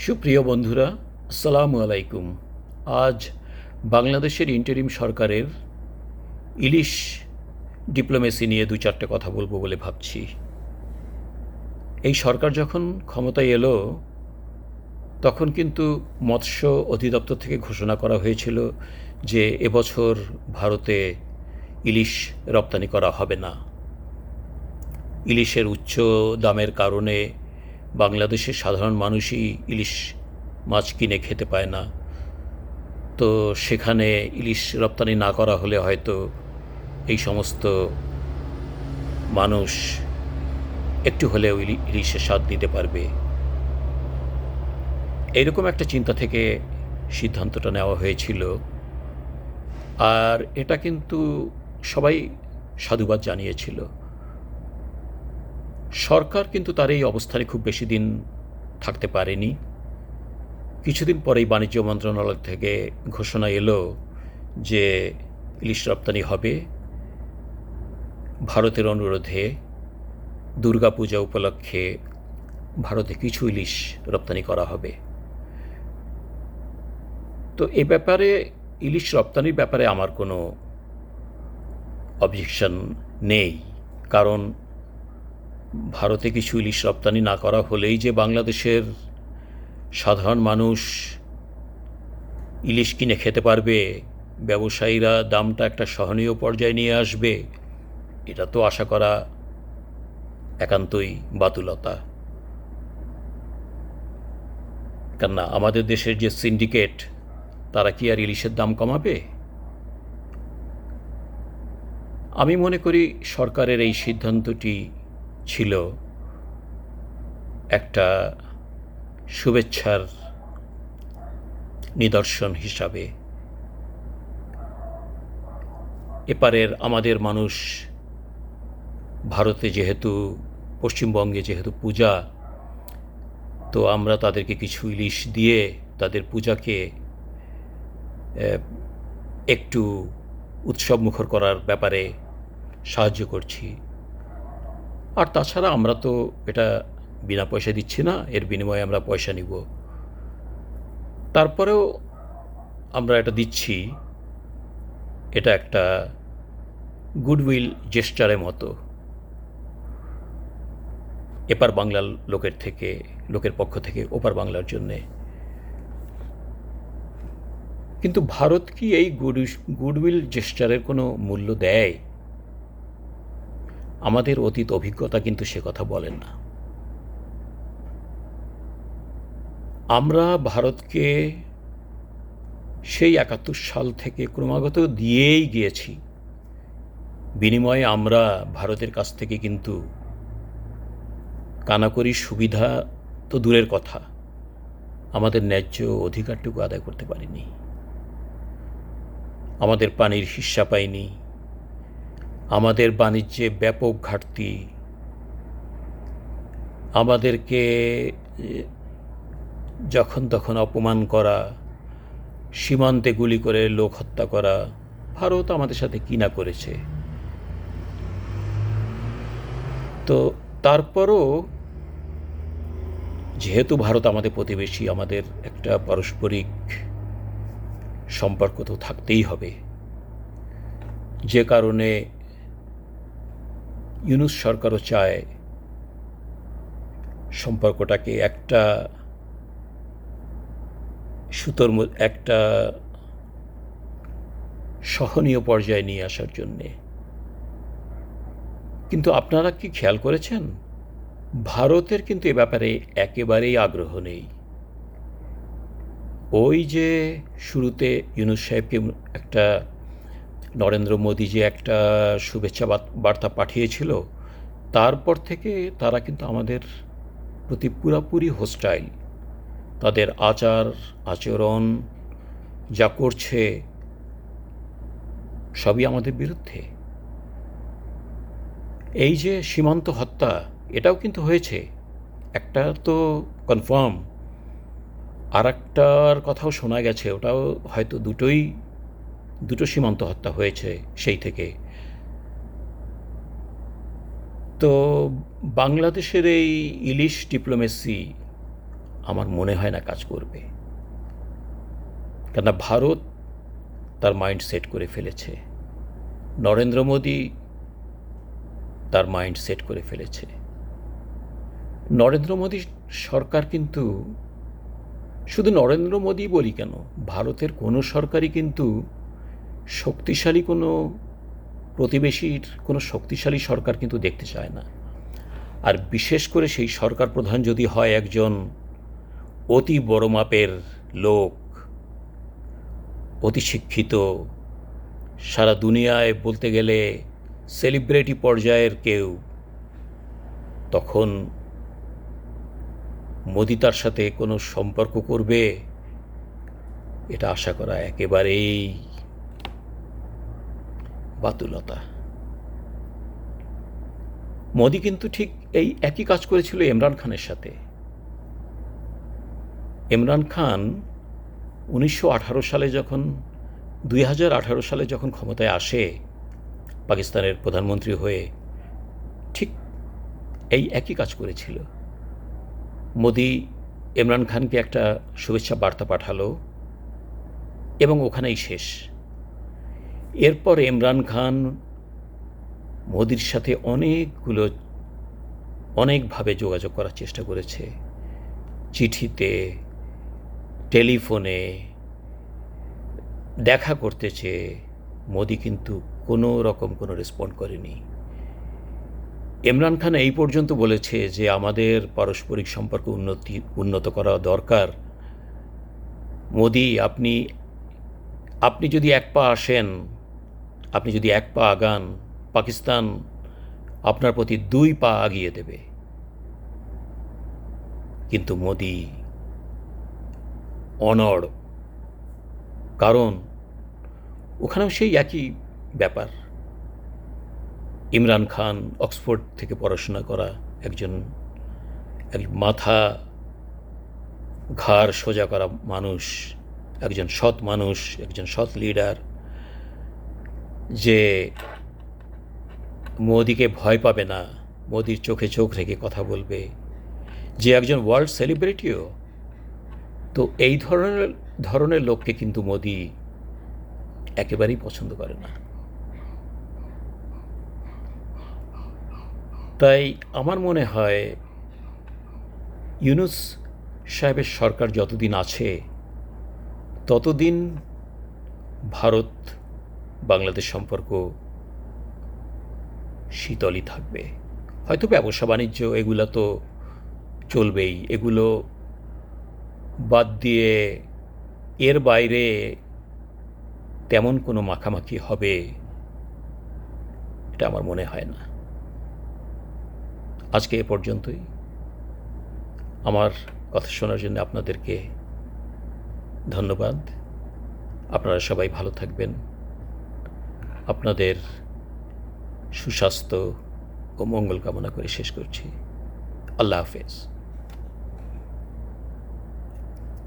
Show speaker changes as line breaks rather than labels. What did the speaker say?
সুপ্রিয় বন্ধুরা, আসসালামু আলাইকুম। আজ বাংলাদেশের ইন্টারিম সরকারের ইলিশ ডিপ্লোমেসি নিয়ে দু চারটে কথা বলবো বলে ভাবছি। এই সরকার যখন ক্ষমতায় এলো তখন কিন্তু মৎস্য অধিদপ্তর থেকে ঘোষণা করা হয়েছিল যে এবছর ভারতে ইলিশ রপ্তানি করা হবে না। ইলিশের উচ্চ দামের কারণে বাংলাদেশের সাধারণ মানুষই ইলিশ মাছ কিনে খেতে পায় না। তো সেখানে ইলিশ রপ্তানি না করা হলে হয়তো এই সমস্ত মানুষ একটু হলেও ইলিশের স্বাদ নিতে পারবে। এইরকম একটা চিন্তা থেকে সিদ্ধান্তটা নেওয়া হয়েছিল। আর এটা কিন্তু সবাই সাধুবাদ জানিয়েছিল। সরকার কিন্তু তার এই অবস্থানে খুব বেশি দিন থাকতে পারেনি। কিছুদিন পরেই বাণিজ্য মন্ত্রণালয় থেকে ঘোষণা এলো যে ইলিশ রপ্তানি হবে। ভারতের অনুরোধে দুর্গাপূজা উপলক্ষে ভারতে কিছু ইলিশ রপ্তানি করা হবে। তো এ ব্যাপারে ইলিশ রপ্তানির ব্যাপারে আমার কোনো অবজেকশন নেই, কারণ ভারতে কিছু ইলিশ রপ্তানি না করা হলেই যে বাংলাদেশের সাধারণ মানুষ ইলিশ কিনে খেতে পারবে, ব্যবসায়ীরা দামটা একটা সহনীয় পর্যায়ে নিয়ে আসবে, এটা তো আশা করা একান্তই বাতুলতা। কেননা আমাদের দেশের যে সিন্ডিকেট, তারা কি আর ইলিশের দাম কমাবে? আমি মনে করি সরকারের এই সিদ্ধান্তটি ছিল একটা শুভেচ্ছার নিদর্শন হিসাবে। এপারের আমাদের মানুষ ভারতে যেহেতু, পশ্চিমবঙ্গে যেহেতু পূজা, তো আমরা তাদেরকে কিছু ইলিশ দিয়ে তাদের পূজাকে একটু উৎসবমুখর করার ব্যাপারে সাহায্য করছি। আর তাছাড়া আমরা তো এটা বিনা পয়সা দিচ্ছি না, এর বিনিময়ে আমরা পয়সা নিব। তারপরেও আমরা এটা দিচ্ছি, এটা একটা গুডউইল জেস্টারের মতো এপার বাংলার লোকের পক্ষ থেকে ওপার বাংলার জন্যে। কিন্তু ভারত কি এই গুডউইল জেস্টারের কোনো মূল্য দেয়? আমাদের অতীত অভিজ্ঞতা কিন্তু সে কথা বলেন না। আমরা ভারতকে সেই ৭১ সাল থেকে ক্রমাগত দিয়েই গিয়েছি। বিনিময়ে আমরা ভারতের কাছ থেকে কিন্তু কানাকড়ি সুবিধা তো দূরের কথা, আমাদের ন্যায্য অধিকারটুকু আদায় করতে পারিনি। আমাদের পানির হিস্যা পাইনি, আমাদের বাণিজ্যে ব্যাপক ঘাটতি, আমাদেরকে যখন তখন অপমান করা, সীমান্তে গুলি করে লোক হত্যা করা, ভারত আমাদের সাথে কি না করেছে। তো তারপরও যেহেতু ভারত আমাদের প্রতিবেশী, আমাদের একটা পারস্পরিক সম্পর্ক তো থাকতেই হবে। যে কারণে ইউনূস সরকারও চায় সম্পর্কটাকে একটা একটা সহনীয় পর্যায়ে নিয়ে আসার জন্যে। কিন্তু আপনারা কি খেয়াল করেছেন, ভারতের কিন্তু এ ব্যাপারে একেবারেই আগ্রহ নেই। ওই যে শুরুতে ইউনূস সাহেবকে একটা নরেন্দ্র মোদী যে একটা শুভেচ্ছা বার্তা পাঠিয়েছিল, তারপর থেকে তারা কিন্তু আমাদের প্রতি পুরাপুরি হোস্টাইল। তাদের আচার আচরণ যা করছে সবই আমাদের বিরুদ্ধে। এই যে সীমান্ত হত্যা, এটাও কিন্তু হয়েছে, একটা তো কনফার্ম, আর একটার কথাও শোনা গেছে, ওটাও হয়তো দুটো সীমান্ত হত্যা হয়েছে সেই থেকে। তো বাংলাদেশের এই ইলিশ ডিপ্লোমেসি আমার মনে হয় না কাজ করবে। কেননা ভারত তার মাইন্ড সেট করে ফেলেছে, নরেন্দ্র মোদী তার মাইন্ড সেট করে ফেলেছে। নরেন্দ্র মোদী সরকার কিন্তু, শুধু নরেন্দ্র মোদী বলি কেন, ভারতের কোনো সরকারই কিন্তু শক্তিশালী কোনো প্রতিবেশীর কোনো শক্তিশালী সরকার কিন্তু দেখতে চায় না। আর বিশেষ করে সেই সরকার প্রধান যদি হয় একজন অতি বড় মাপের লোক, অতি শিক্ষিত, সারা দুনিয়ায় বলতে গেলে সেলিব্রিটি পর্যায়ের কেউ, তখন মোদি তার সাথে কোনো সম্পর্ক করবে এটা আশা করা একেবারেই বাতুলতা। মোদি কিন্তু ঠিক এই একই কাজ করেছিল ইমরান খানের সাথে। ইমরান খান 2018 সালে যখন ক্ষমতায় আসে পাকিস্তানের প্রধানমন্ত্রী হয়ে, ঠিক এই একই কাজ করেছিল। মোদি ইমরান খানকে একটা শুভেচ্ছা বার্তা পাঠালো এবং ওখানেই শেষ। এরপর ইমরান খান মোদির সাথে অনেকভাবে যোগাযোগ করার চেষ্টা করেছে, চিঠিতে, টেলিফোনে, দেখা করতে চেয়ে। মোদি কিন্তু কোনো রকম কোনো রেসপন্ড করেনি। ইমরান খান এই পর্যন্ত বলেছে যে আমাদের পারস্পরিক সম্পর্ক উন্নত করা দরকার। মোদি, আপনি যদি এক পা আসেন, আপনি যদি এক পা আগান, পাকিস্তান আপনার প্রতি 2 পা আগিয়ে দেবে। কিন্তু মোদি অনড়, কারণ ওখানেও সেই একই ব্যাপার। ইমরান খান অক্সফোর্ড থেকে পড়াশোনা করা একজন মাথা ঘাড় সোজা করা মানুষ, একজন সৎ মানুষ, একজন সৎ লিডার, যে মোদিকে ভয় পাবে না, মোদির চোখে চোখ রেখে কথা বলবে, যে একজন ওয়ার্ল্ড সেলিব্রিটিও। তো এই ধরনের লোককে কিন্তু মোদি একেবারেই পছন্দ করে না। তাই আমার মনে হয় ইউনূস সাহেবের সরকার যতদিন আছে ততদিন ভারত বাংলাদেশ সম্পর্ক শীতলই থাকবে। হয়তো ব্যবসা বাণিজ্য এগুলো তো চলবেই, এগুলো বাদ দিয়ে এর বাইরে তেমন কোনো মাখামাখি হবে এটা আমার মনে হয় না। আজকে এ পর্যন্তই। আমার কথা শোনার জন্য আপনাদেরকে ধন্যবাদ। আপনারা সবাই ভালো থাকবেন। আপনাদের সুস্বাস্থ্য ও মঙ্গল কামনা করে শেষ করছি। আল্লাহ হাফেজ।